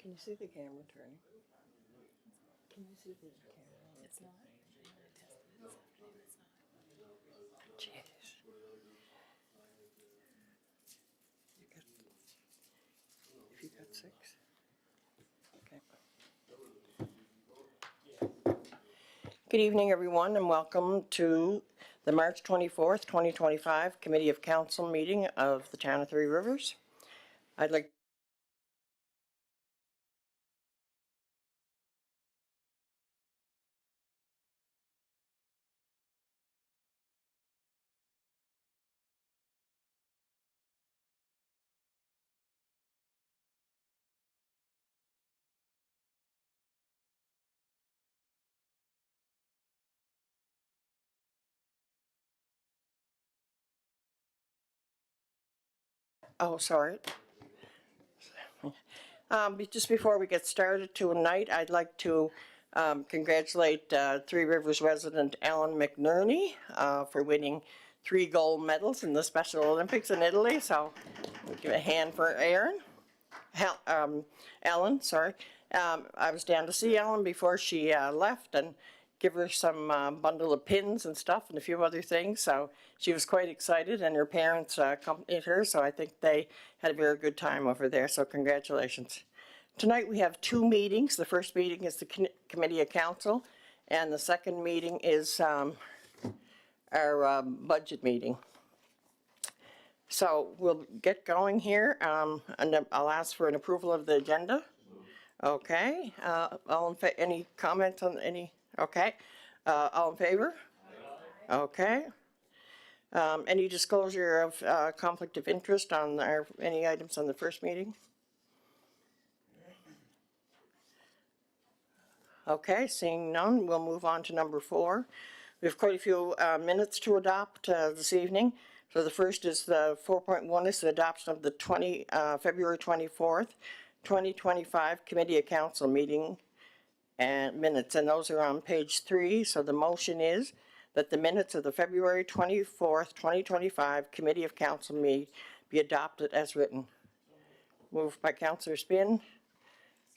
Can you see the camera turning? Can you see the camera? It's not. Jeez. You got 6? Okay. Good evening, everyone, and welcome to the March 24th, 2025 Committee of Council meeting of the Town of Three Rivers. I'd like sorry. Just before we get started tonight, I'd like to congratulate Three Rivers resident Alan McNerney for winning 3 gold medals in the Special Olympics in Italy. So we'll give a hand for Ellen, sorry. I was down to see Ellen before she left and give her some bundle of pins and stuff and a few other things. So she was quite excited, and her parents accompanied her. So I think they had a very good time over there. So congratulations. Tonight we have 2 meetings. The first meeting is the Committee of Council, and the second meeting is our budget meeting. So we'll get going here, and I'll ask for an approval of the agenda. Okay. Any comments on any? Okay. All in favor? Okay. Any disclosure of conflict of interest on any items on the first meeting? Okay, seeing none, we'll move on to number 4. We have quite a few minutes to adopt this evening. So the first is the 4.1 is the adoption of the February 24th, 2025 Committee of Council meeting and minutes, and those are on page 3. So the motion is that the minutes of the February 24th, 2025 Committee of Council meeting be adopted as written. Moved by Councillor Spinn,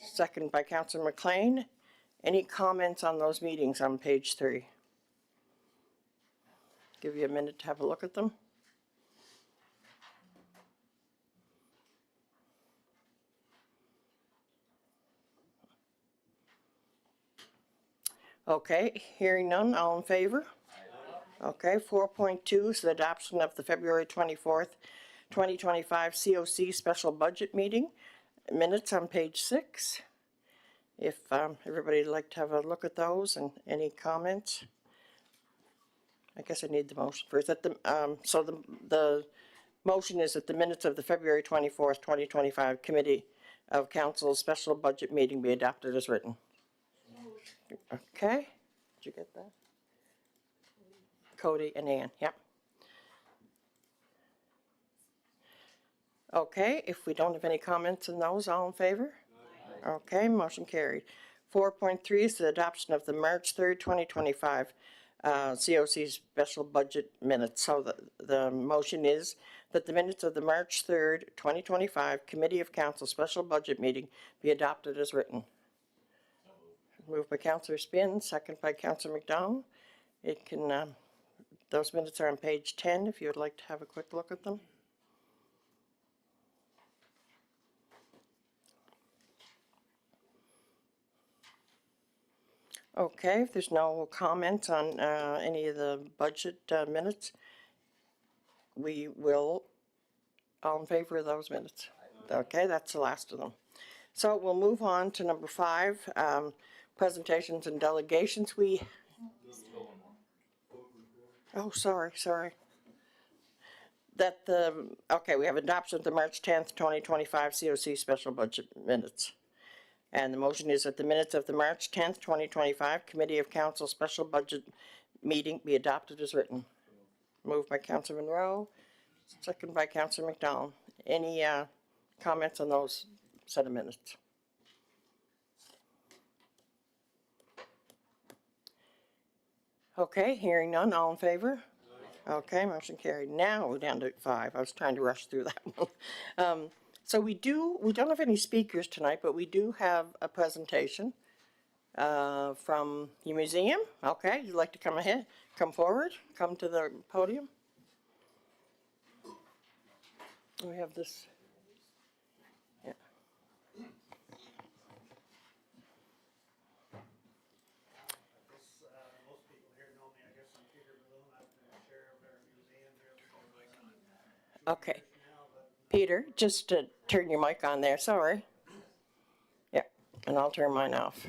second by Councillor McLean. Any comments on those meetings on page 3? Give you a minute to have a look at them. Okay, hearing none, all in favor? Okay, 4.2 is the adoption of the February 24th, 2025 COC special budget meeting minutes on page 6. If everybody would like to have a look at those and any comments. I guess I need the motion first. So the motion is that the minutes of the February 24th, 2025 Committee of Council special budget meeting be adopted as written. Okay, did you get that? Cody and Ann, yep. Okay, if we don't have any comments on those, all in favor? Aye. Okay, motion carried. 4.3 is the adoption of the March 3rd, 2025 COC special budget minutes. So the motion is that the minutes of the March 3rd, 2025 Committee of Council special budget meeting be adopted as written. Moved by Councillor Spinn, second by Councillor McDonald. Those minutes are on page 10 if you would like to have a quick look at them. Okay, if there's no comments on any of the budget minutes, we will, all in favor of those minutes. Okay, that's the last of them. So we'll move on to number 5, presentations and delegations. Sorry. Okay, we have adoption of the March 10th, 2025 COC special budget minutes. And the motion is that the minutes of the March 10th, 2025 Committee of Council special budget meeting be adopted as written. Moved by Councillor Monroe, second by Councillor McDonald. Any comments on those set of minutes? Okay, hearing none, all in favor? Okay, motion carried. Now we're down to 5. I was trying to rush through that one. So we don't have any speakers tonight, but we do have a presentation from the museum. Okay, you'd like to come forward, come to the podium. We have this. Yeah. Most people here know me. I guess I'm Peter Balloon. I've been the chair of our museum here for Okay. now, but Peter, just to turn your mic on there, sorry. Yeah, and I'll turn mine off.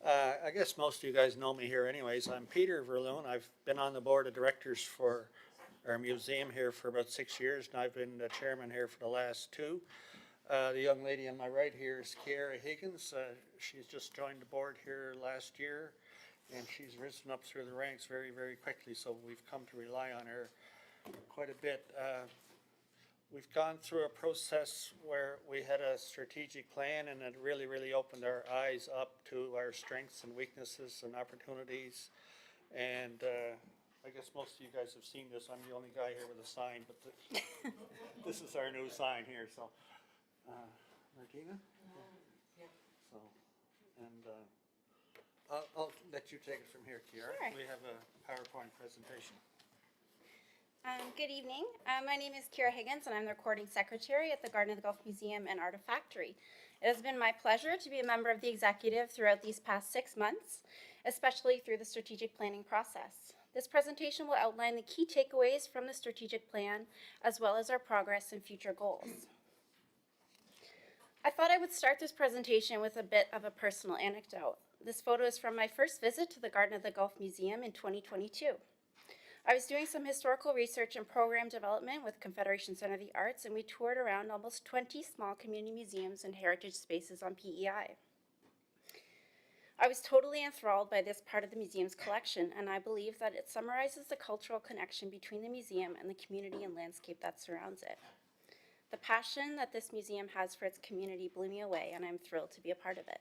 I guess most of you guys know me here anyways. I'm Peter Verloon. I've been on the board of directors for our museum here for about 6 years, and I've been the chairman here for the last 2. The young lady on my right here is Kiara Higgins. She's just joined the board here last year, and she's risen up through the ranks very, very quickly, so we've come to rely on her quite a bit. We've gone through a process where we had a strategic plan, and it really, really opened our eyes up to our strengths and weaknesses and opportunities. And I guess most of you guys have seen this. I'm the only guy here with a sign, but this is our new sign here. So, Martina? So, and I'll let you take it from here, Kiara. Sure. We have a PowerPoint presentation. Good evening. My name is Kiara Higgins, and I'm the recording secretary at the Garden of the Gulf Museum and Artifactory. It has been my pleasure to be a member of the executive throughout these past 6 months, especially through the strategic planning process. This presentation will outline the key takeaways from the strategic plan, as well as our progress and future goals. I thought I would start this presentation with a bit of a personal anecdote. This photo is from my first visit to the Garden of the Gulf Museum in 2022. I was doing some historical research and program development with Confederation Center of the Arts, and we toured around almost 20 small community museums and heritage spaces on PEI. I was totally enthralled by this part of the museum's collection, and I believe that it summarizes the cultural connection between the museum and the community and landscape that surrounds it. The passion that this museum has for its community blew me away, and I'm thrilled to be a part of it.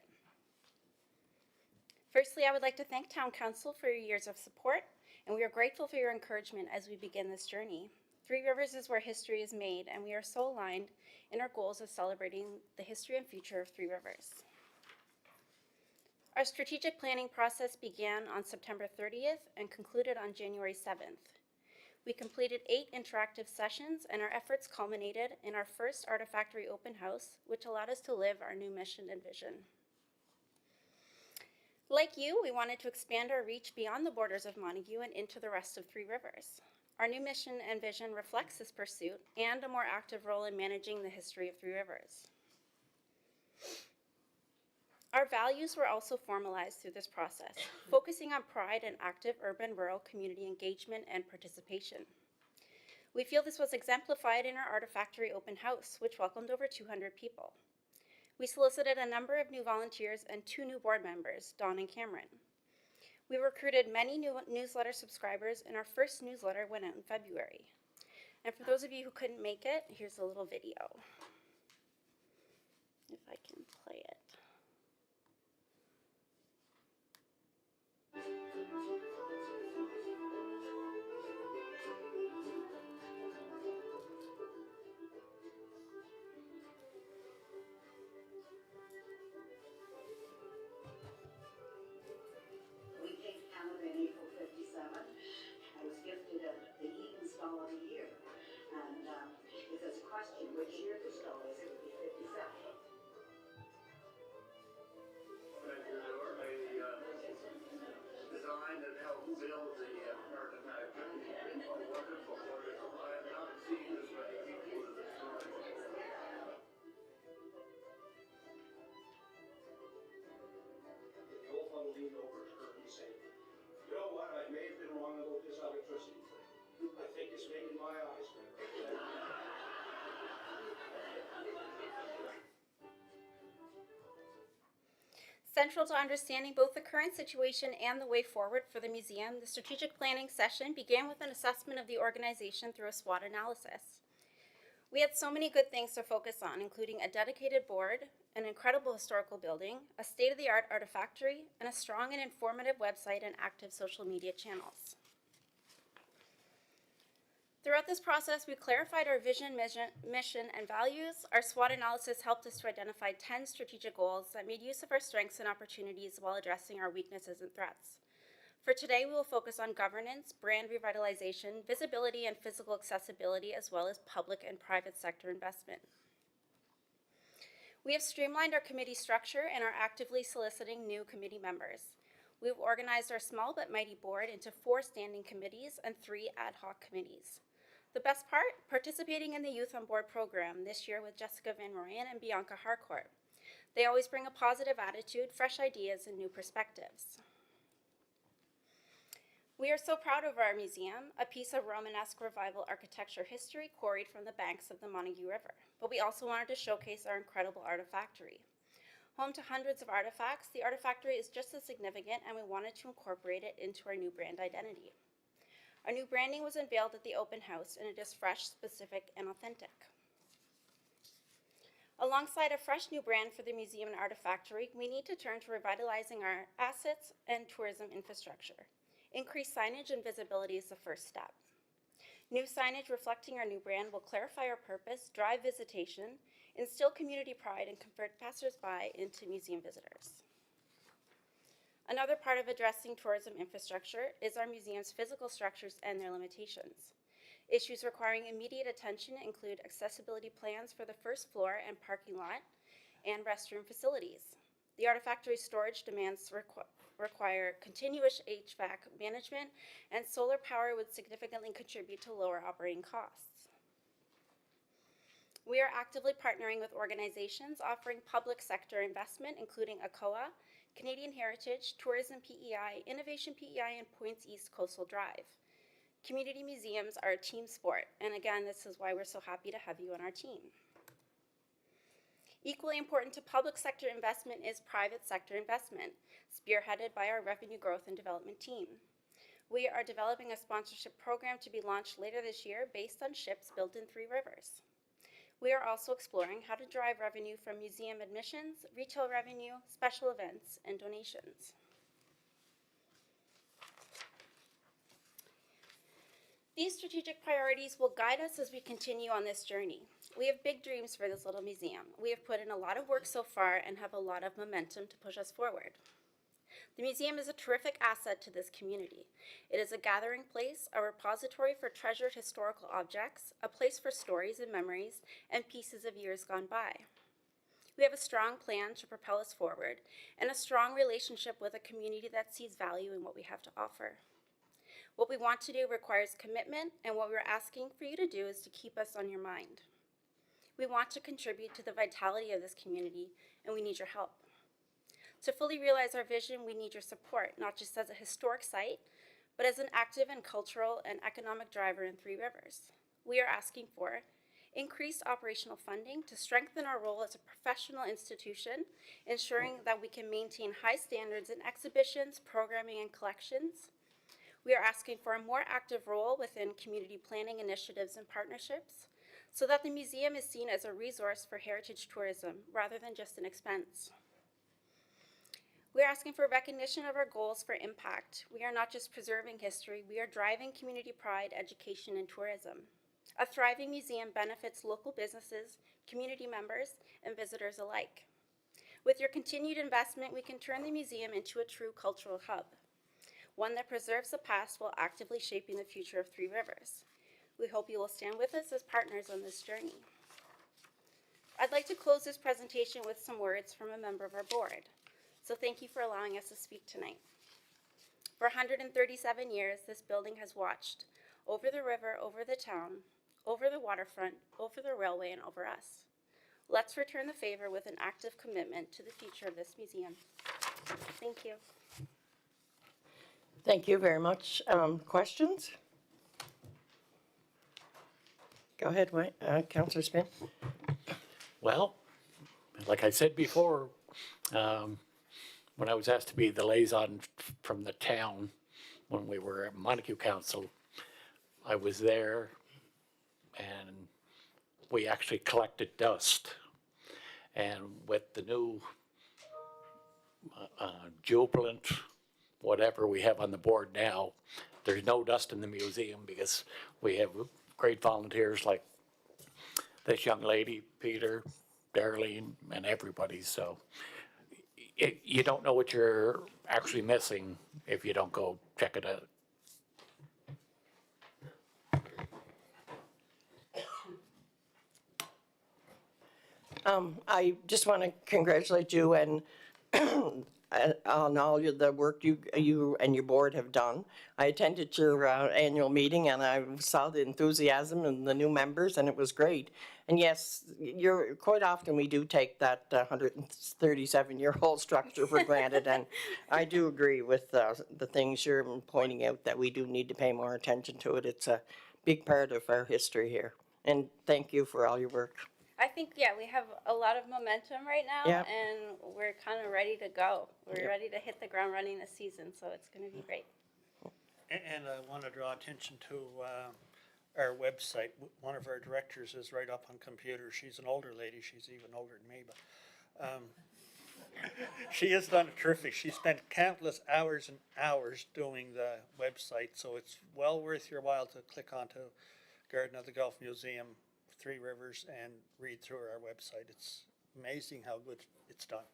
Firstly, I would like to thank Town Council for your years of support, and we are grateful for your encouragement as we begin this journey. Three Rivers is where history is made, and we are so aligned in our goals of celebrating the history and future of Three Rivers. Our strategic planning process began on September 30th and concluded on January 7th. We completed 8 interactive sessions, and our efforts culminated in our first Artifactory open house, which allowed us to live our new mission and vision. Like you, we wanted to expand our reach beyond the borders of Montague and into the rest of Three Rivers. Our new mission and vision reflects this pursuit and a more active role in managing the history of Three Rivers. Our values were also formalized through this process, focusing on pride and active urban-rural community engagement and participation. We feel this was exemplified in our Artifactory open house, which welcomed over 200 people. We solicited a number of new volunteers and 2 new board members, Dawn and Cameron. We recruited many new newsletter subscribers, and our first newsletter went out in February. And for those of you who couldn't make it, here's a little video. If I can play it. Which year the stone is, it would be 57. Thank you, Laura. A design that helped build the artifact. A wonderful, wonderful. I have not seen as many people as this one. Wolfgang leaned over to her and said, "You know what? I may have been wrong about this electricity thing. I think it's making my eyes better." Central to understanding both the current situation and the way forward for the museum, the strategic planning session began with an assessment of the organization through a SWOT analysis. We had so many good things to focus on, including a dedicated board, an incredible historical building, a state-of-the-art artifactory, and a strong and informative website and active social media channels. The Throughout this process, we clarified our vision, mission, and values. Our SWOT analysis helped us to identify 10 strategic goals that made use of our strengths and opportunities while addressing our weaknesses and threats. For today, we will focus on governance, brand revitalization, visibility and physical accessibility, as well as public and private sector investment. We have streamlined our committee structure and are actively soliciting new committee members. We've organized our small but mighty board into 4 standing committees and 3 ad hoc committees. The best part? Participating in the Youth on Board program this year with Jessica Van Royen and Bianca Harcourt. They always bring a positive attitude, fresh ideas, and new perspectives. We are so proud of our museum, a piece of Romanesque Revival architecture history quarried from the banks of the Montague River. But we also wanted to showcase our incredible artifactory. Home to hundreds of artifacts, the artifactory is just as significant, and we wanted to incorporate it into our new brand identity. Our new branding was unveiled at the open house, and it is fresh, specific, and authentic. Alongside a fresh new brand for the museum and artifactory, we need to turn to revitalizing our assets and tourism infrastructure. Increased signage and visibility is the first step. New signage reflecting our new brand will clarify our purpose, drive visitation, instill community pride, and convert passersby into museum visitors. Another part of addressing tourism infrastructure is our museum's physical structures and their limitations. Issues requiring immediate attention include accessibility plans for the first floor and parking lot and restroom facilities. The artifactory storage demands require continuous HVAC management, and solar power would significantly contribute to lower operating costs. We are actively partnering with organizations offering public sector investment, including ACOA, Canadian Heritage, Tourism PEI, Innovation PEI, and Points East Coastal Drive. Community museums are a team sport, and again, this is why we're so happy to have you on our team. Equally important to public sector investment is private sector investment, spearheaded by our Revenue Growth and Development team. We are developing a sponsorship program to be launched later this year based on ships built in 3 rivers. We are also exploring how to drive revenue from museum admissions, retail revenue, special events, and donations. These strategic priorities will guide us as we continue on this journey. We have big dreams for this little museum. We have put in a lot of work so far and have a lot of momentum to push us forward. The museum is a terrific asset to this community. It is a gathering place, a repository for treasured historical objects, a place for stories and memories, and pieces of years gone by. We have a strong plan to propel us forward, and a strong relationship with a community that sees value in what we have to offer. What we want to do requires commitment, and what we're asking for you to do is to keep us on your mind. We want to contribute to the vitality of this community, and we need your help. To fully realize our vision, we need your support, not just as a historic site, but as an active and cultural and economic driver in 3 Rivers. We are asking for increased operational funding to strengthen our role as a professional institution, ensuring that we can maintain high standards in exhibitions, programming, and collections. We are asking for a more active role within community planning initiatives and partnerships, so that the museum is seen as a resource for heritage tourism rather than just an expense. We are asking for recognition of our goals for impact. We are not just preserving history, we are driving community pride, education, and tourism. A thriving museum benefits local businesses, community members, and visitors alike. With your continued investment, we can turn the museum into a true cultural hub, one that preserves the past while actively shaping the future of 3 Rivers. We hope you will stand with us as partners on this journey. I'd like to close this presentation with some words from a member of our board. So thank you for allowing us to speak tonight. For 137 years, this building has watched over the river, over the town, over the waterfront, over the railway, and over us. Let's return the favor with an active commitment to the future of this museum. Thank you. Thank you very much. Questions? Go ahead, Councillor Spin. Well, like I said before, when I was asked to be the liaison from the town when we were at Montague Council, I was there and we actually collected dust. And with the new jubilant, whatever we have on the board now, there's no dust in the museum because we have great volunteers like this young lady, Peter, Darlene, and everybody, so you don't know what you're actually missing if you don't go check it out. I just want to congratulate you and on all the work you and your board have done. I attended your annual meeting and I saw the enthusiasm and the new members, and it was great. And yes, quite often we do take that 137-year-old structure for granted, and I do agree with the things you're pointing out, that we do need to pay more attention to it. It's a big part of our history here. And thank you for all your work. I think, yeah, we have a lot of momentum right now, Yep. and we're kind of ready to go. We're Yep. ready to hit the ground running this season, so it's going to be great. And I want to draw attention to our website. One of our directors is right up on computers. She's an older lady. She's even older than me, but she has done terrific. She spent countless hours and hours doing the website, so it's well worth your while to click onto Garden of the Gulf Museum, Three Rivers, and read through our website. It's amazing how good it's done.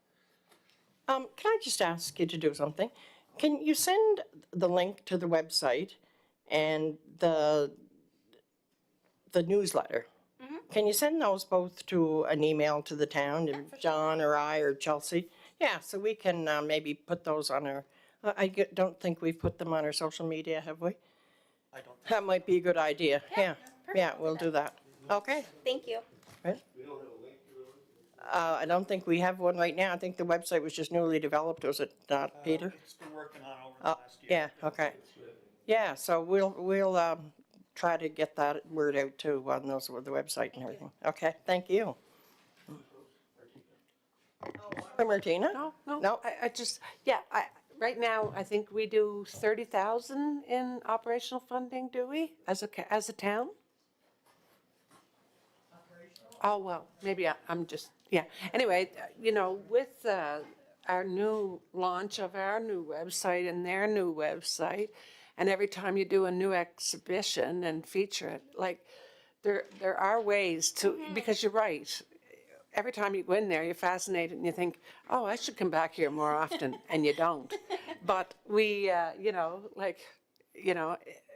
Can I just ask you to do something? Can you send the link to the website and the newsletter? Can you send those both to an email to the town, and John or I or Chelsea? Yeah, so we can maybe put those on our, don't think we've put them on our social media, have we? I don't think That might be a good idea, yeah. perfect. Yeah, we'll do that. Okay. Thank you. Right. I don't think we have one right now. I think the website was just newly developed, was it not, Peter? it's been working on over the last year. Yeah, okay. Yeah, so we'll try to get that word out to those with the website and everything. Okay, thank you. Martina? No, No. I just, yeah, right now, I think we do 30,000 in operational funding, do we, as a town? Oh, well, maybe I'm just, yeah. Anyway, with our new launch of our new website and their new website, and every time you do a new exhibition and feature it, like, there are ways to, because you're right. Every time you go in there, you're fascinated and you think, oh, I should come back here more often, and you don't. But we,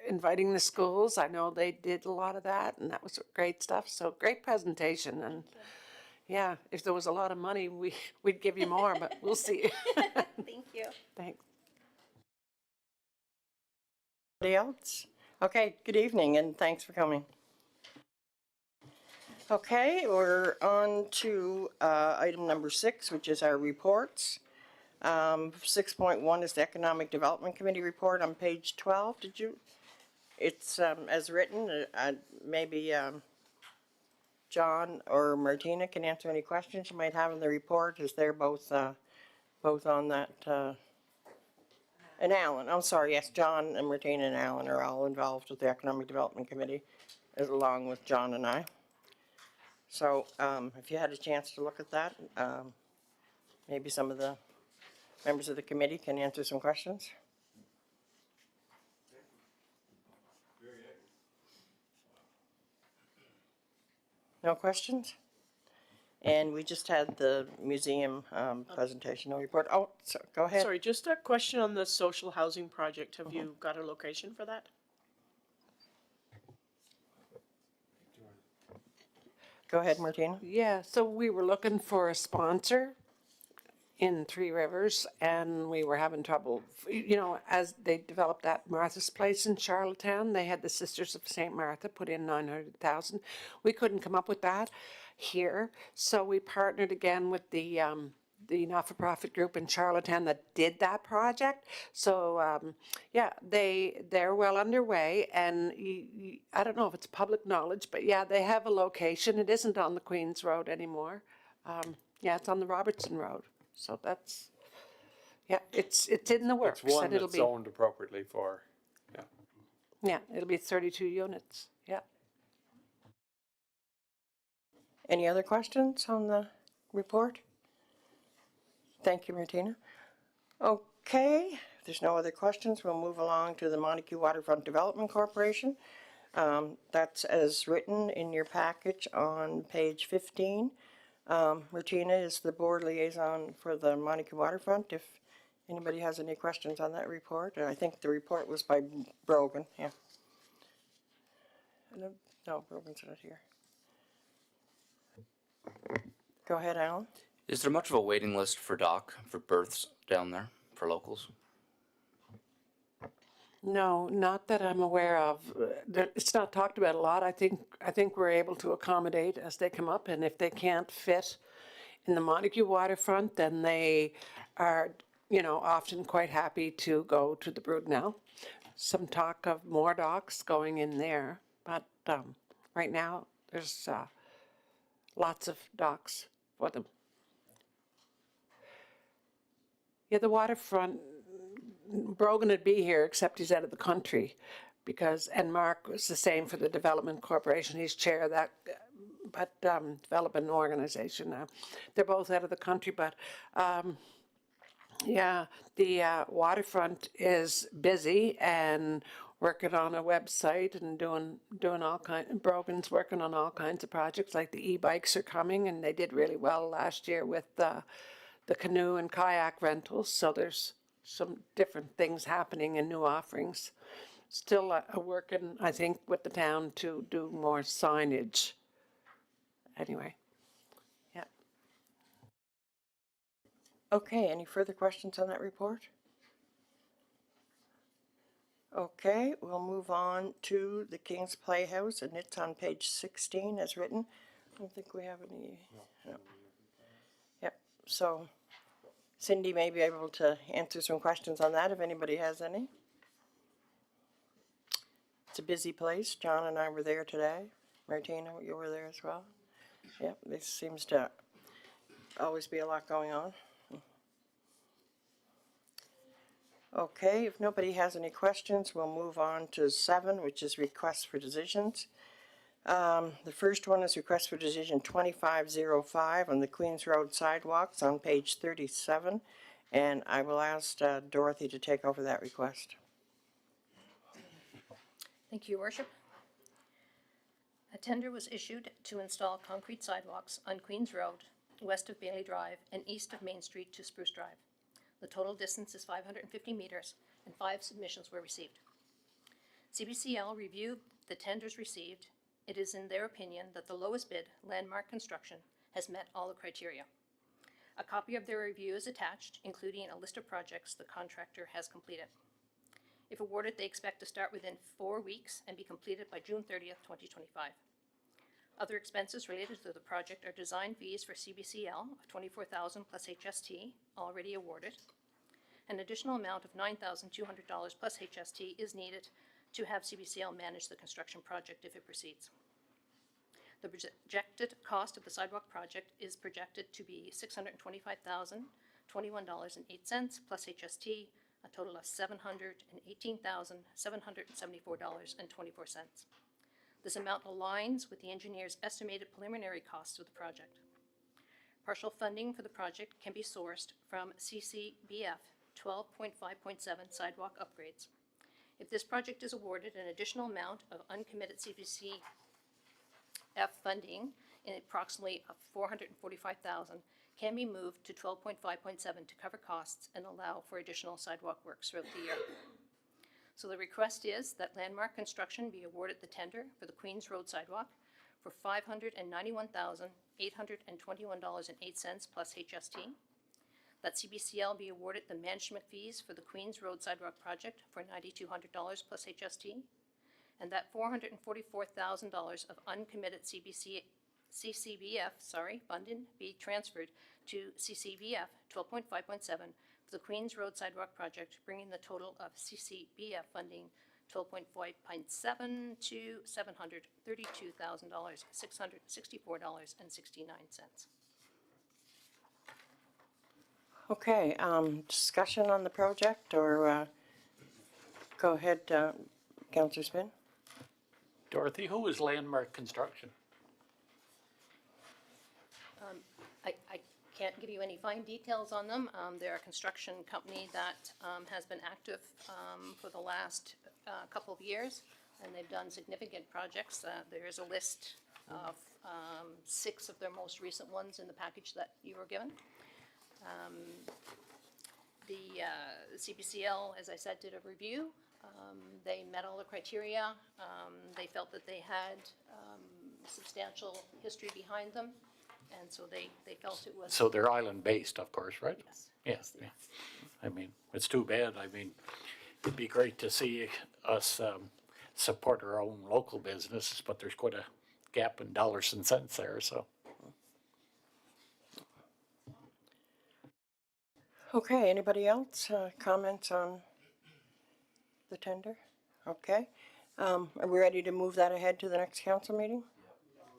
inviting the schools, I know they did a lot of that, and that was great stuff. So great presentation, and yeah, if there was a lot of money, we'd give you more, but we'll see. Thank you. Thanks. Anybody else? Okay, good evening and thanks for coming. Okay, we're on to item number 6, which is our reports. 6.1 is the Economic Development Committee report on page 12. It's as written. Maybe John or Martina can answer any questions you might have in the report, as they're both on that. And Alan, I'm sorry, yes, John and Martina and Alan are all involved with the Economic Development Committee, along with John and I. So if you had a chance to look at that, maybe some of the members of the committee can answer some questions. No questions? And we just had the museum presentation, no report. Oh, so, go ahead. Sorry, just a question on the social housing project. Have you got a location for that? Go ahead, Martina. Yeah, so we were looking for a sponsor in Three Rivers, and we were having trouble. As they developed that Martha's Place in Charlottetown, they had the Sisters of St. Martha put in 900,000. We couldn't come up with that here, so we partnered again with the not-for-profit group in Charlottetown that did that project. So they're well underway, and I don't know if it's public knowledge, but yeah, they have a location. It isn't on the Queens Road anymore. It's on the Robertson Road. So that's, it's in the works. It's one and it'll that's be, zoned appropriately for, it'll be 32 units, yeah. Any other questions on the report? Thank you, Martina. Okay, if there's no other questions, we'll move along to the Montague Waterfront Development Corporation. That's as written in your package on page 15. Martina is the board liaison for the Montague Waterfront, if anybody has any questions on that report. And I think the report was by Brogan, yeah. No, Brogan's not here. Go ahead, Alan. Is there much of a waiting list for doc for berths down there for locals? No, not that I'm aware of. It's not talked about a lot. I think we're able to accommodate as they come up, and if they can't fit in the Montague waterfront, then they are, often quite happy to go to the Brudenell. Some talk of more docks going in there, but right now there's lots of docks for them. Yeah, the waterfront, Brogan would be here, except he's out of the country, and Mark was the same for the Development Corporation. He's chair of that, development organization now. They're both out of the country, but yeah, the waterfront is busy and working on a website and doing all kinds. Brogan's working on all kinds of projects, like the e-bikes are coming, and they did really well last year with the canoe and kayak rentals. So there's some different things happening and new offerings. Still working, I think, with the town to do more signage. Anyway, yeah. Okay, any further questions on that report? Okay, we'll move on to the King's Playhouse, and it's on page 16 as written. I don't think we have any. No. Yep, so Cindy may be able to answer some questions on that if anybody has any. It's a busy place. John and I were there today. Martina, you were there as well. Yep, there seems to always be a lot going on. Okay, if nobody has any questions, we'll move on to 7, which is requests for decisions. The first one is request for decision 2505 on the Queens Road sidewalks on page 37, and I will ask Dorothy to take over that request. Thank you, Your Worship. A tender was issued to install concrete sidewalks on Queens Road, west of Bailey Drive and east of Main Street to Spruce Drive. The total distance is 550 meters, and 5 submissions were received. CBCL reviewed the tenders received. It is in their opinion that the lowest bid, Landmark Construction, has met all the criteria. A copy of their review is attached, including a list of projects the contractor has completed. If awarded, they expect to start within 4 weeks and be completed by June 30th, 2025. Other expenses related to the project are design fees for CBCL of $24,000 plus HST, already awarded. An additional amount of $9,200 plus HST is needed to have CBCL manage the construction project if it proceeds. The projected cost of the sidewalk project is projected to be $625,021.08 plus HST, a total of $718,774.24. This amount aligns with the engineer's estimated preliminary costs of the project. Partial funding for the project can be sourced from CCBF 12.5.7 sidewalk upgrades. If this project is awarded, an additional amount of uncommitted CBCF funding in approximately $445,000 can be moved to 12.5.7 to cover costs and allow for additional sidewalk works throughout the year. So the request is that Landmark Construction be awarded the tender for the Queens Road sidewalk for $591,821.08 plus HST. That CBCL be awarded the management fees for the Queens Road sidewalk project for $9,200 plus HST. And that $444,000 of uncommitted CCBF funding be transferred to CCBF 12.5.7 for the Queens Road sidewalk project, bringing the total of CCBF funding 12.5.7 to $732,664.69. Okay, discussion on the project, or go ahead, Councillor Spin. Dorothy, who is Landmark Construction? I can't give you any fine details on them. They're a construction company that has been active for the last couple of years. and they've done significant projects. There is a list of 6 of their most recent ones in the package that you were given. The CPCL, as I said, did a review. They met all the criteria. They felt that they had substantial history behind them, and so they felt it was. So they're island-based, of course, right? Yes. Yeah, Yes, they yeah. are. I mean, it's too bad. I mean, it'd be great to see us support our own local businesses, but there's quite a gap in dollars and cents there, so. Okay, anybody else, comments on the tender? Okay, are we ready to move that ahead to the next council meeting?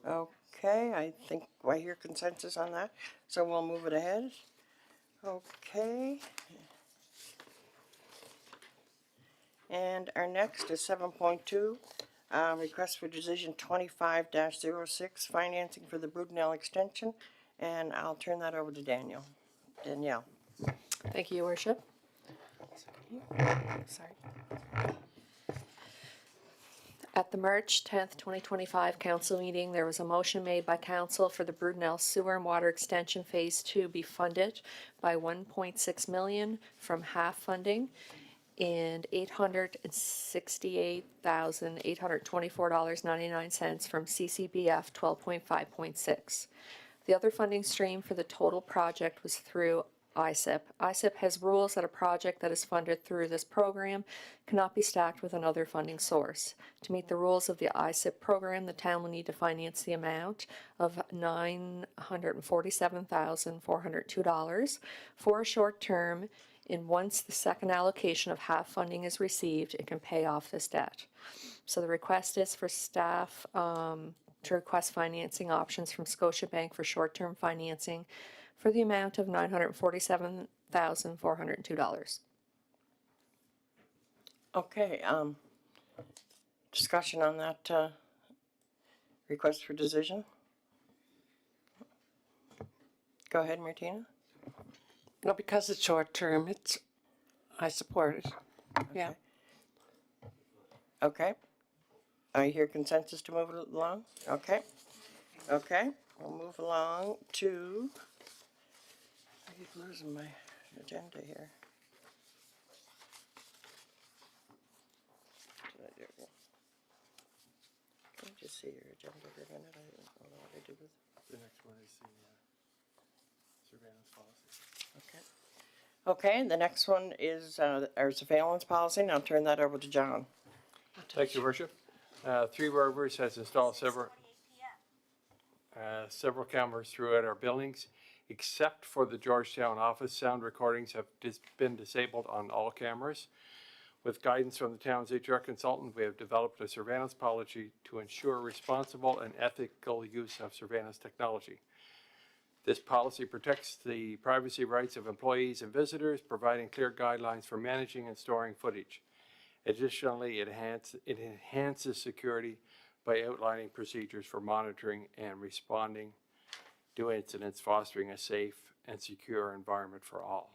Okay, I think I hear consensus on that, so we'll move it ahead. Okay. And our next is 7.2, request for decision 25-06, financing for the Brudenell extension, and I'll turn that over to Danielle. Thank you, Your Worship. Sorry. At the March 10th, 2025 council meeting, there was a motion made by council for the Brudenell Sewer and Water Extension Phase 2 be funded by 1.6 million from half funding and $868,824.99 from CCBF 12.5.6. The other funding stream for the total project was through ISIP. ISIP has rules that a project that is funded through this program cannot be stacked with another funding source. To meet the rules of the ISIP program, the town will need to finance the amount of $947,402 for a short term, and once the second allocation of half funding is received, it can pay off this debt. So the request is for staff to request financing options from Scotiabank for short-term financing for the amount of $947,402. Okay, discussion on that, request for decision? Go ahead, Martina. No, because it's short term, I support it. Yeah. Okay. I hear consensus to move it along? Okay. Okay, we'll move along to, I keep losing my agenda here. What did I do again? Can I just see your agenda for a minute? I don't know what I did with it. The next one is the surveillance policy. Okay. Okay, the next one is our surveillance policy, and I'll turn that over to John. Thank you, Worship. Three Rivers has installed several cameras throughout our buildings. Except for the Georgetown office, sound recordings have been disabled on all cameras. With guidance from the town's HR consultant, we have developed a surveillance policy to ensure responsible and ethical use of surveillance technology. This policy protects the privacy rights of employees and visitors, providing clear guidelines for managing and storing footage. Additionally, it enhances security by outlining procedures for monitoring and responding to incidents, fostering a safe and secure environment for all.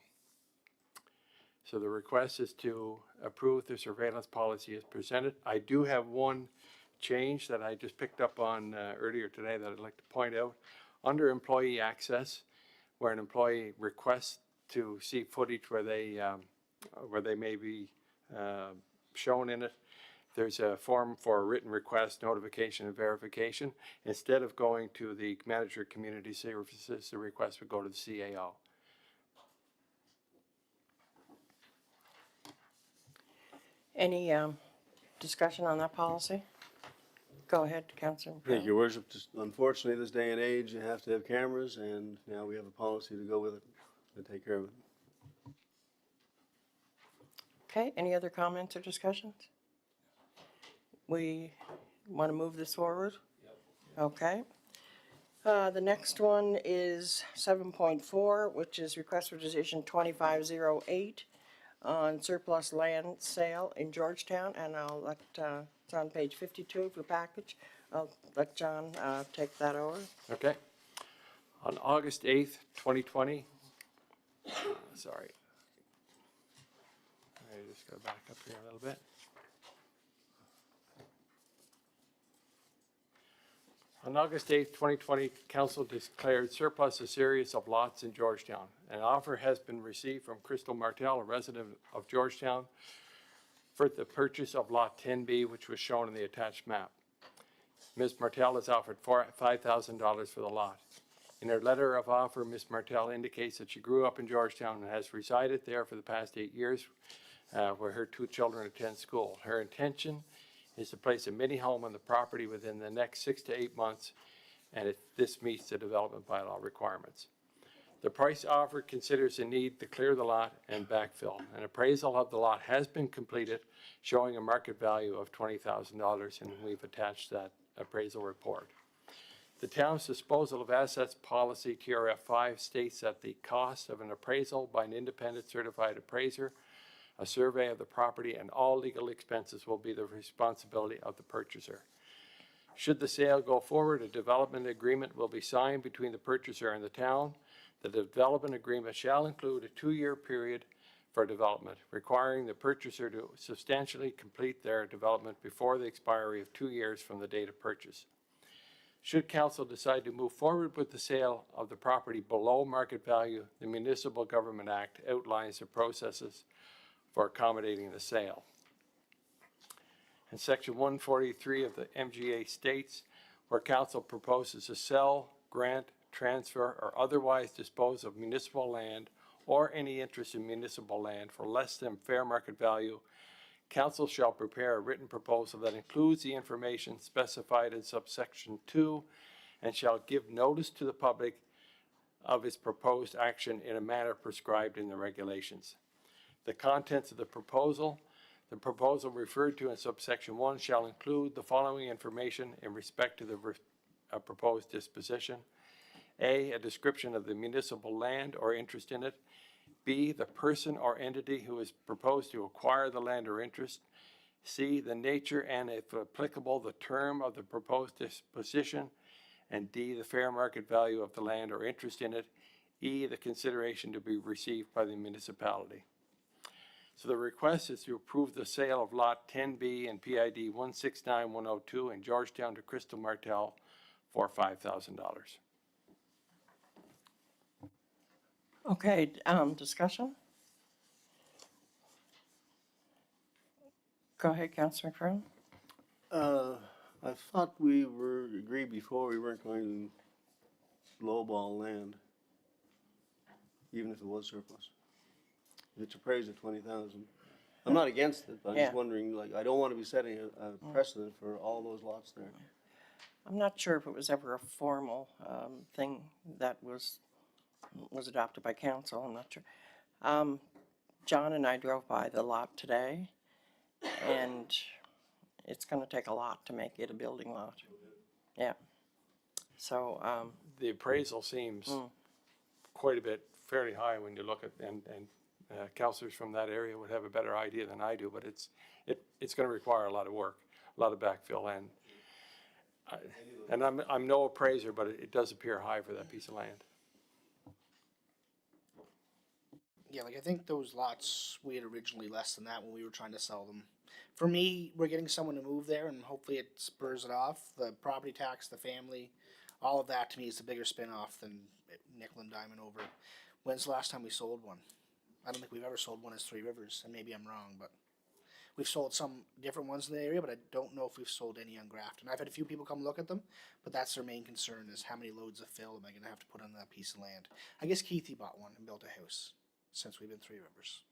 So the request is to approve the surveillance policy as presented. I do have one change that I just picked up on earlier today that I'd like to point out. Under employee access, where an employee requests to see footage where they may be shown in it, there's a form for a written request, notification, and verification. Instead of going to the manager of community services, the request would go to the CAO. Any discussion on that policy? Go ahead, Councilor. Thank you, Your Worship. Just unfortunately, this day and age, you have to have cameras, and now we have a policy to go with it and take care of it. Okay, any other comments or discussions? We want to move this forward? Yep. Okay. The next one is 7.4, which is request for decision 2508 on surplus land sale in Georgetown, and I'll let, it's on page 52 of your package. I'll let John take that over. Okay. On August 8th, 2020, sorry. I just gotta back up here a little bit. On August 8th, 2020, council declared surplus a series of lots in Georgetown. An offer has been received from Crystal Martell, a resident of Georgetown, for the purchase of Lot 10B, which was shown in the attached map. Ms. Martell has offered $5,000 for the lot. In her letter of offer, Ms. Martell indicates that she grew up in Georgetown and has resided there for the past 8 years, where her 2 children attend school. Her intention is to place a mini home on the property within the next 6 to 8 months, and this meets the development bylaw requirements. The price offered considers the need to clear the lot and backfill. An appraisal of the lot has been completed, showing a market value of $20,000, and we've attached that appraisal report. The town's disposal of assets policy, TRF 5, states that the cost of an appraisal by an independent certified appraiser, a survey of the property, and all legal expenses will be the responsibility of the purchaser. Should the sale go forward, a development agreement will be signed between the purchaser and the town. The development agreement shall include a 2-year period for development, requiring the purchaser to substantially complete their development before the expiry of 2 years from the date of purchase. Should council decide to move forward with the sale of the property below market value, the Municipal Government Act outlines the processes for accommodating the sale. And Section 143 of the MGA states, where council proposes to sell, grant, transfer, or otherwise dispose of municipal land or any interest in municipal land for less than fair market value, council shall prepare a written proposal that includes the information specified in subsection 2 and shall give notice to the public of its proposed action in a manner prescribed in the regulations. The contents of the proposal referred to in subsection 1 shall include the following information in respect to the proposed disposition. A description of the municipal land or interest in it. B, the person or entity who is proposed to acquire the land or interest. C, the nature and, if applicable, the term of the proposed disposition. And D, the fair market value of the land or interest in it. E, the consideration to be received by the municipality. So the request is to approve the sale of Lot 10B and PID 169102 in Georgetown to Crystal Martell for $5,000. Okay, discussion? Go ahead, Councilor McFarland. I thought we were agreed before we weren't going to lowball land, even if it was surplus. If it's appraised at 20,000. I'm not against it, but I'm just Yeah. wondering, like, I don't want to be setting a precedent for all those lots there. I'm not sure if it was ever a formal thing that was adopted by council, I'm not sure. John and I drove by the lot today, and it's gonna take a lot to make it a building lot. Yeah. So, The appraisal seems quite a bit fairly high when you look at, and councillors from that area would have a better idea than I do, but it's going to require a lot of work, a lot of backfill, and I'm no appraiser, but it does appear high for that piece of land. Yeah, like I think those lots, we had originally less than that when we were trying to sell them. For me, we're getting someone to move there and hopefully it spurs it off. The property tax, the family, all of that to me is a bigger spin-off than nickel and diamond over. When's the last time we sold one? I don't think we've ever sold one as Three Rivers, and maybe I'm wrong, but we've sold some different ones in the area, but I don't know if we've sold any on Grafton. I've had a few people come look at them, but that's their main concern is how many loads of fill am I gonna have to put on that piece of land. I guess Keithy bought one and built a house since we've been Three Rivers.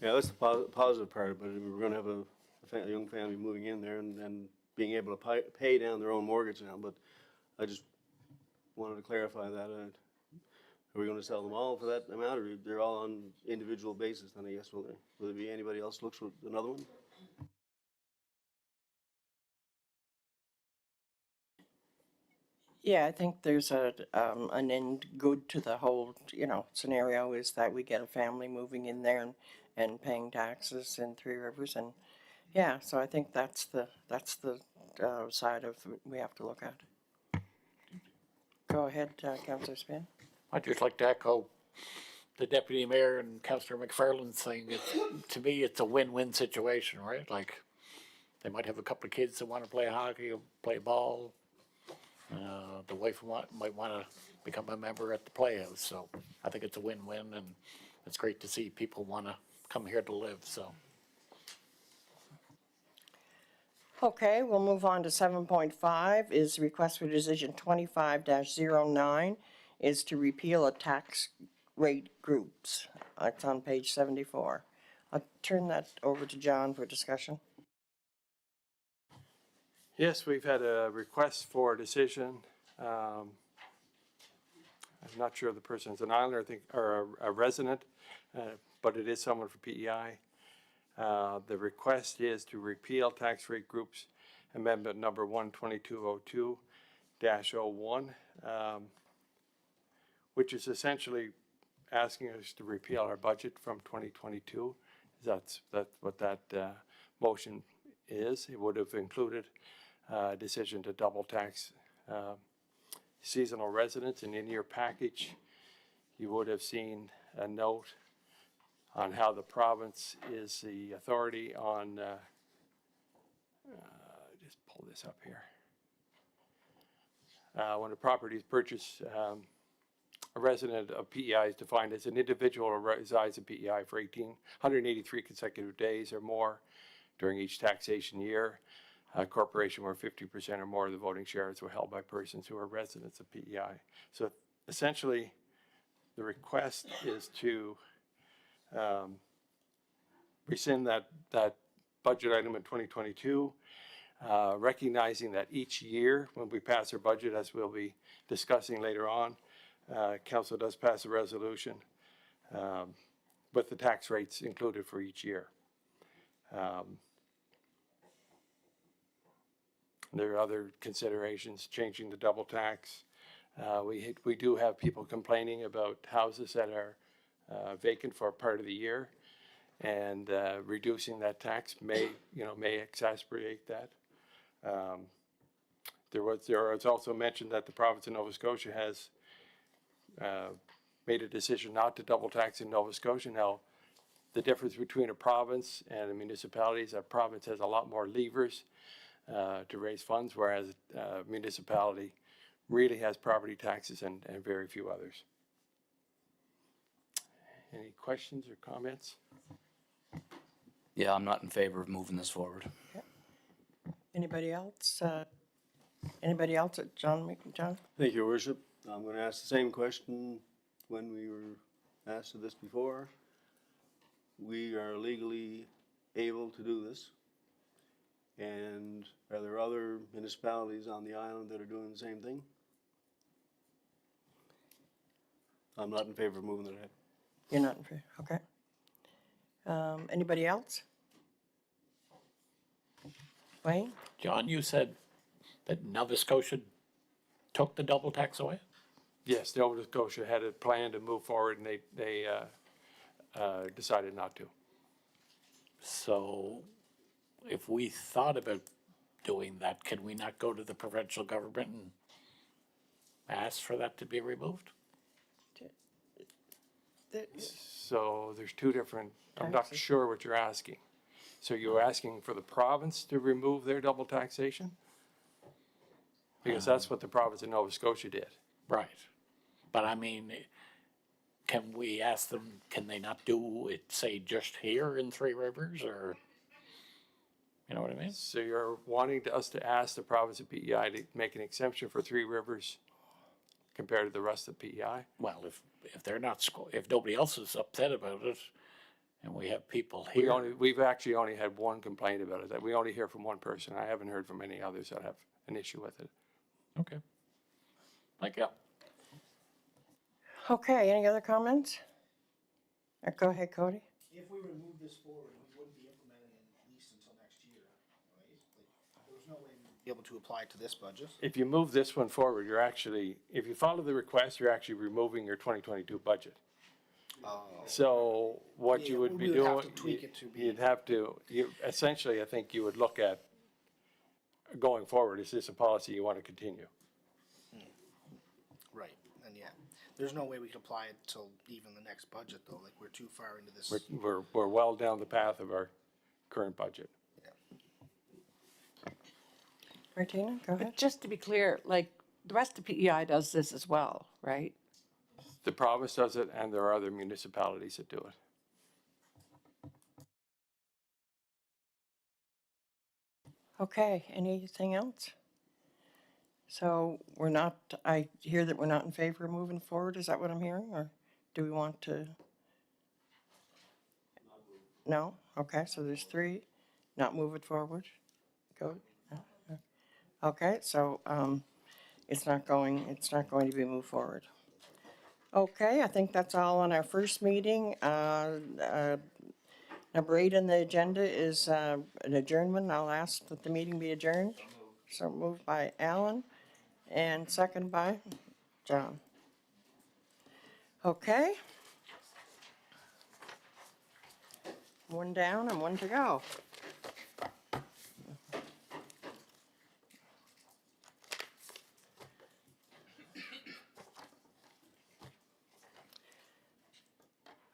Yeah, that's the positive part, but we're gonna have a young family moving in there and being able to pay down their own mortgage now, but I just wanted to clarify that. Are we gonna sell them all for that amount, or they're all on individual basis, then I guess, will there be anybody else looks for another one? yeah, I think there's an end good to the whole, scenario is that we get a family moving in there and paying taxes in Three Rivers, and yeah, so I think that's the side of we have to look at. Go ahead, Councillor Spin. I'd just like to echo the deputy mayor and Councillor McFarland's thing. To me, it's a win-win situation, right? Like, they might have a couple of kids that want to play hockey or play ball. The wife might want to become a member at the Playhouse, so I think it's a win-win, and it's great to see people want to come here to live, so. Okay, we'll move on to 7.5 is request for decision 25-09 is to repeal a tax rate groups. It's on page 74. I'll turn that over to John for discussion. Yes, we've had a request for a decision. I'm not sure the person is an islander, I think, or a resident, but it is someone for PEI. The request is to repeal tax rate groups amendment number 12202-01, which is essentially asking us to repeal our budget from 2022. That's what that motion is. It would have included a decision to double tax seasonal residents, and in your package you would have seen a note on how the province is the authority on, just pull this up here. When a property is purchased, a resident of PEI is defined as an individual who resides in PEI for 183 consecutive days or more during each taxation year. A corporation where 50% or more of the voting shares were held by persons who are residents of PEI. So essentially, the request is to rescind that budget item in 2022, recognizing that each year when we pass our budget, as we'll be discussing later on, Council does pass a resolution with the tax rates included for each year. There are other considerations, changing the double tax. We do have people complaining about houses that are vacant for a part of the year, and reducing that tax may exacerbate that. There was also mentioned that the province of Nova Scotia has made a decision not to double tax in Nova Scotia. Now, the difference between a province and a municipality is that a province has a lot more levers to raise funds, whereas a municipality really has property taxes and very few others. Any questions or comments? Yeah, I'm not in favor of moving this forward. Anybody else? Anybody else? John? Thank you, Your Worship. I'm going to ask the same question when we were asked of this before. We are legally able to do this. And are there other municipalities on the island that are doing the same thing? I'm not in favor of moving it ahead. You're not in favor, okay. Anybody else? Wayne? John, you said that Nova Scotia took the double tax away? Yes, Nova Scotia had a plan to move forward, and they decided not to. So if we thought about doing that, can we not go to the provincial government and ask for that to be removed? So there's two different, I'm not sure what you're asking. So you're asking for the province to remove their double taxation? Because that's what the province of Nova Scotia did. Right. But I mean, can we ask them, can they not do it, say, just here in Three Rivers, or, you know what I mean? So you're wanting us to ask the province of PEI to make an exemption for Three Rivers compared to the rest of PEI? Well, if they're not, if nobody else is upset about it, and we have people here. We've actually only had one complaint about it, that we only hear from one person. I haven't heard from any others that have an issue with it. Okay. Thank you. Okay, any other comments? Go ahead, Cody. If we remove this forward, we wouldn't be implementing it at least until next year, right? Like, there's no way we'd be able to apply it to this budget. If you move this one forward, you're actually, if you follow the request, you're actually removing your 2022 budget. So what you would be we would have doing, to tweak it to be- you'd have to, essentially, I think you would look at going forward, is this a policy you want to continue? Right, and yeah, there's no way we could apply it till even the next budget though, like we're too far into this. We're well down the path of our current budget. Martina, go ahead. But just to be clear, like, the rest of PEI does this as well, right? The province does it, and there are other municipalities that do it. Okay, anything else? So we're not, I hear that we're not in favor of moving forward, is that what I'm hearing, or do we want to? No? Okay, so there's 3, not move it forward. Go. Okay, so, it's not going to be moved forward. Okay, I think that's all on our first meeting. Number 8 on the agenda is, an adjournment. I'll ask that the meeting be adjourned. So moved by Alan and second by John. Okay. 1 down and 1 to go.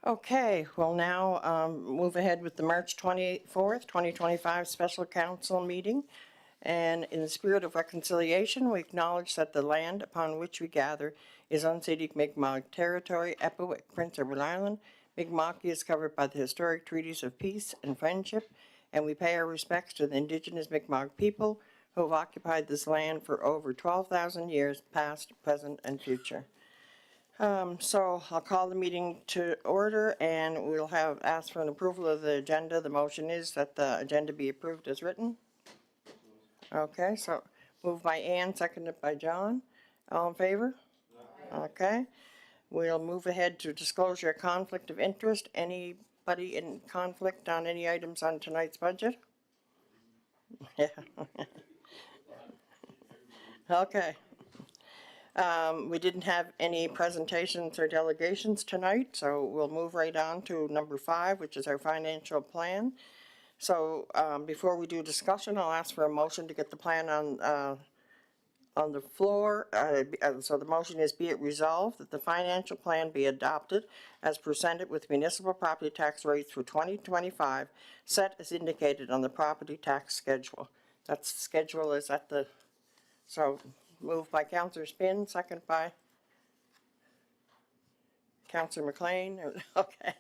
Okay, we'll now move ahead with the March 24th, 2025 Special Council meeting. And in the spirit of reconciliation, we acknowledge that the land upon which we gather is unceded Mi'kmaq territory, Epuwic, Prince Edward Island. Mi'kmaq is covered by the historic treaties of peace and friendship, and we pay our respects to the indigenous Mi'kmaq people who have occupied this land for over 12,000 years, past, present, and future. So I'll call the meeting to order, and we'll ask for an approval of the agenda. The motion is that the agenda be approved as written. Okay, so moved by Ann, seconded by John. All in favor? Okay. We'll move ahead to disclosure of conflict of interest. Anybody in conflict on any items on tonight's budget? Yeah. Okay. We didn't have any presentations or delegations tonight, so we'll move right on to number 5, which is our financial plan. So before we do discussion, I'll ask for a motion to get the plan on the floor. So the motion is, be it resolved that the financial plan be adopted as presented with municipal property tax rates for 2025, set as indicated on the property tax schedule. That schedule is at the, so moved by Councillor Spinn, second by Councillor McLean. Okay.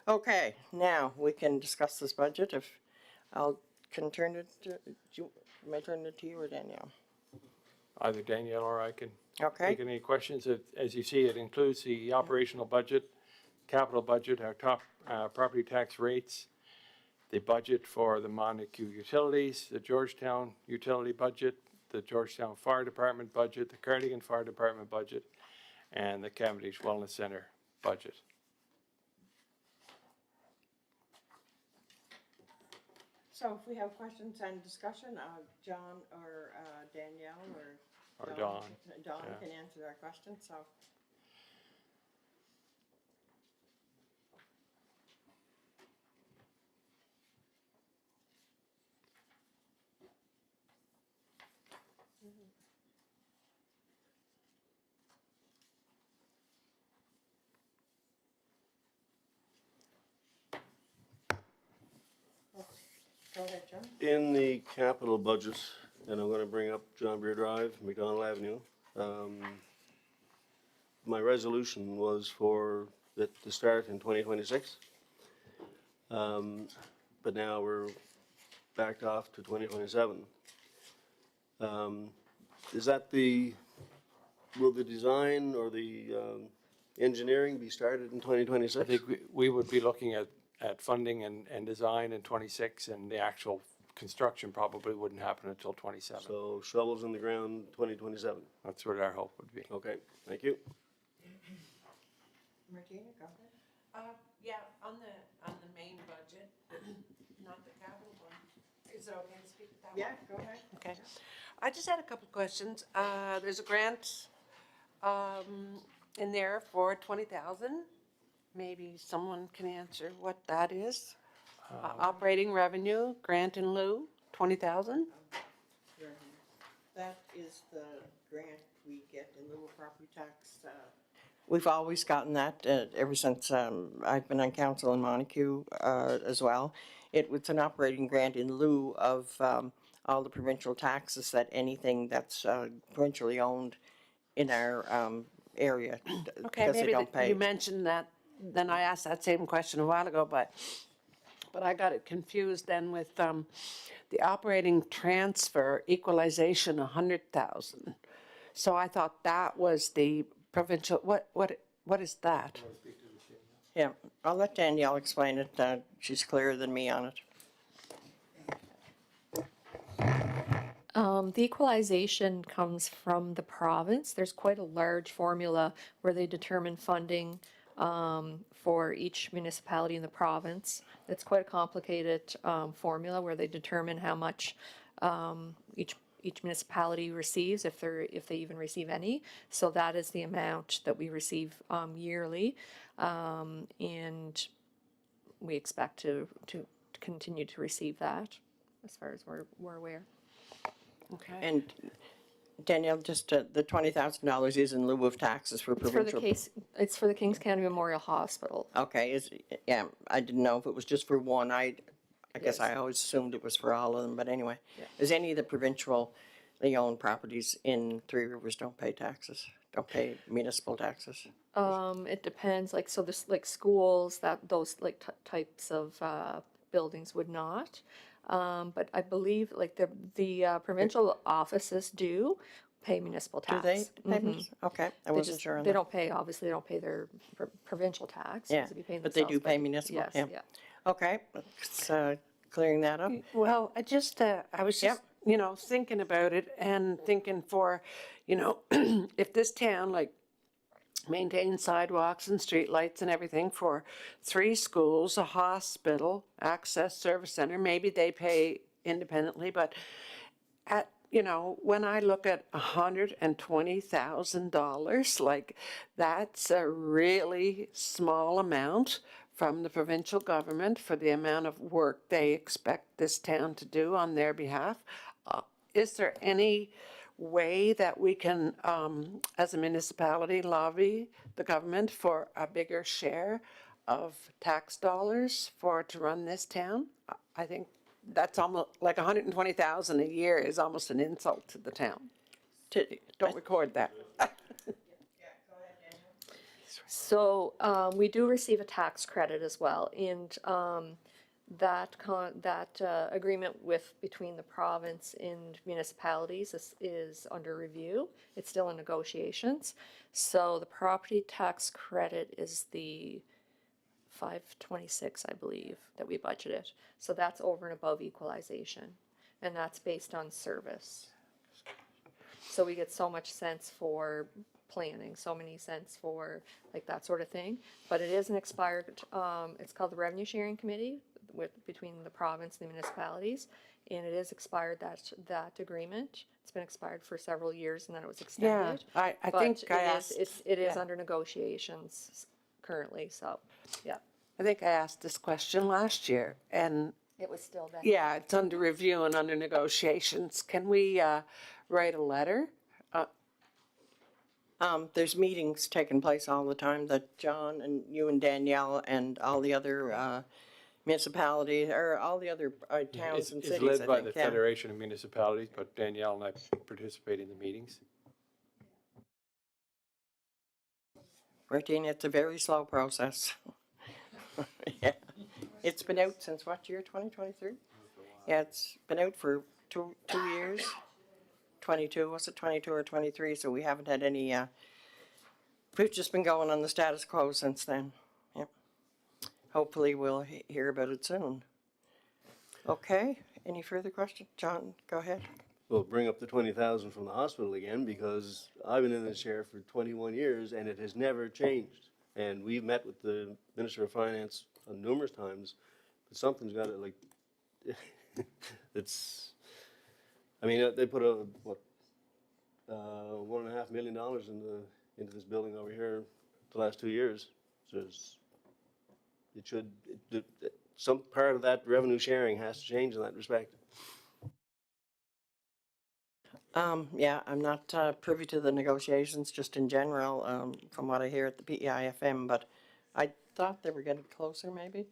Okay, now we can discuss this budget. If can turn it to, may I turn it to you or Danielle? Either Danielle or I can Okay. take any questions. As you see, it includes the operational budget, capital budget, our top property tax rates, the budget for the Montacute utilities, the Georgetown utility budget, the Georgetown Fire Department budget, the Cardigan Fire Department budget, and the Cavendish Wellness Center budget. So if we have questions and discussion, John or Danielle or Dawn. Dawn Yeah. can answer our questions, so. Go ahead, John. In the capital budget, and I'm gonna bring up John Beer Drive, McDonald Avenue, my resolution was for it to start in 2026. But now we're backed off to 2027. Is that will the design or the engineering be started in 2026? I think we would be looking at funding and design in 26, and the actual construction probably wouldn't happen until 27. So shovels in the ground 2027. That's what our hope would be. Okay, thank you. Martina, go ahead. Yeah, on the main budget, not the capital one. Is it okay to speak to that one? Yeah, go ahead. Okay. I just had a couple of questions. There's a grant in there for 20,000. Maybe someone can answer what that is. Operating revenue, grant in lieu, 20,000. That is the grant we get in lieu of property tax. We've always gotten that ever since I've been on council in Montague as well. It was an operating grant in lieu of all the provincial taxes that anything that's provincially owned in our area, Okay, because they maybe don't pay. you mentioned that, then I asked that same question a while ago, but I got it confused then with the operating transfer equalization, 100,000. So I thought that was the provincial, what is that? Yeah, I'll let Danielle explain it. She's clearer than me on it. The equalization comes from the province. There's quite a large formula where they determine funding for each municipality in the province. It's quite a complicated formula where they determine how much each municipality receives, if they even receive any. So that is the amount that we receive yearly, and we expect to continue to receive that, as far as we're aware. Okay. And Danielle, just the $20,000 is in lieu of taxes for It's for provincial. it's for the Kings County Memorial Hospital. Okay, yeah, I didn't know if it was just for one. I guess I always assumed it was for all of them, but anyway. Is any of the provincially owned properties in Three Rivers don't pay taxes, don't pay municipal taxes? It depends, like, so there's like schools, those like types of buildings would not. But I believe like the provincial offices do pay municipal Do tax. they pay municipal? Okay, I wasn't sure on They that. don't pay, obviously, they don't pay their provincial tax. Yeah, they'd be paying but they do themselves, pay municipal, yes, yeah. yeah. Okay, it's clearing that up. Well, I was just, thinking about it and thinking for, if this town, like, maintains sidewalks and streetlights and everything for 3 schools, a hospital, access service center, maybe they pay independently, but when I look at $120,000, like, that's a really small amount from the provincial government for the amount of work they expect this town to do on their behalf. Is there any way that we can, as a municipality, lobby the government for a bigger share of tax dollars to run this town? I think that's almost like 120,000 a year is almost an insult to the town. Don't record that. So we do receive a tax credit as well, and that agreement between the province and municipalities is under review. It's still in negotiations. So the property tax credit is the $526, I believe, that we budgeted. So that's over and above equalization, and that's based on service. So we get so much cents for planning, so many cents for like that sort of thing. But it is an expired, it's called the Revenue Sharing Committee between the province and the municipalities, and it is expired, that agreement. It's been expired for several years, and then it was extended. I But think I asked. it is under negotiations currently, so, yeah. I think I asked this question last year, and It was still there. yeah, it's under review and under negotiations. Can we write a letter? There's meetings taking place all the time that John and you and Danielle and all the other municipalities, or all the other towns and cities, It's led by I the think, yeah. Federation of Municipalities, but Danielle and I participate in the meetings. Martina, it's a very slow process. Yeah, it's been out since what year, 2023? Yeah, it's been out for two years. 22, was it 22 or 23? So we haven't had any, we've just been going on the status quo since then. Yep. Hopefully we'll hear about it soon. Okay, any further questions? John, go ahead. Well, bring up the 20,000 from the hospital again, because I've been in this chair for 21 years and it has never changed. And we've met with the Minister of Finance numerous times, but something's got to, like, it's, I mean, they put $1.5 million into this building over here the last 2 years. So some part of that revenue sharing has to change in that respect. Yeah, I'm not privy to the negotiations just in general, from what I hear at the PEIFM, but I thought they were getting closer maybe.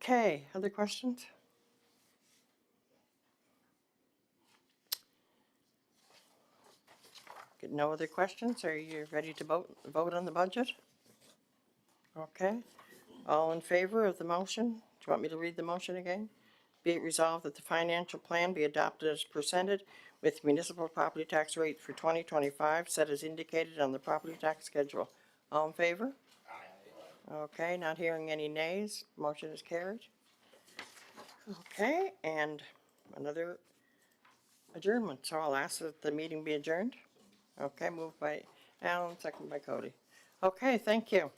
Okay, other questions? Good, no other questions? Are you ready to vote on the budget? Okay. All in favor of the motion? Do you want me to read the motion again? Be it resolved that the financial plan be adopted as presented with municipal property tax rate for 2025 set as indicated on the property tax schedule. All in favor? Okay, not hearing any nays. Motion is carried. Okay, and another adjournment. So I'll ask that the meeting be adjourned. Okay, moved by Alan, second by Cody. Okay, thank you.